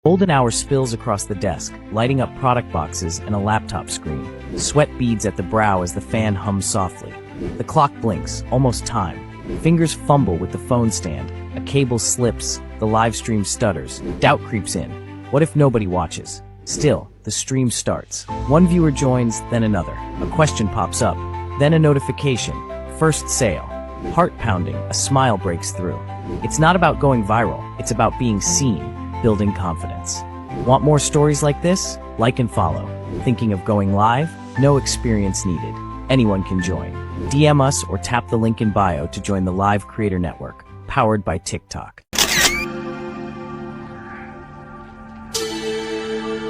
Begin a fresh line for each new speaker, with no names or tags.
Golden hour spills across the desk, lighting up product boxes and a laptop screen. Sweat beads at the brow as the fan hums softly. The clock blinks, almost time. Fingers fumble with the phone stand. A cable slips, the live stream stutters. Doubt creeps in. What if nobody watches? Still, the stream starts. One viewer joins, then another. A question pops up, then a notification. First sale. Heart pounding, a smile breaks through. It's not about going viral, it's about being seen, building confidence. Want more stories like this? Like and follow. Thinking of going live? No experience needed. Anyone can join. DM us or tap the link in bio to join the Live Creator Network, powered by TikTok.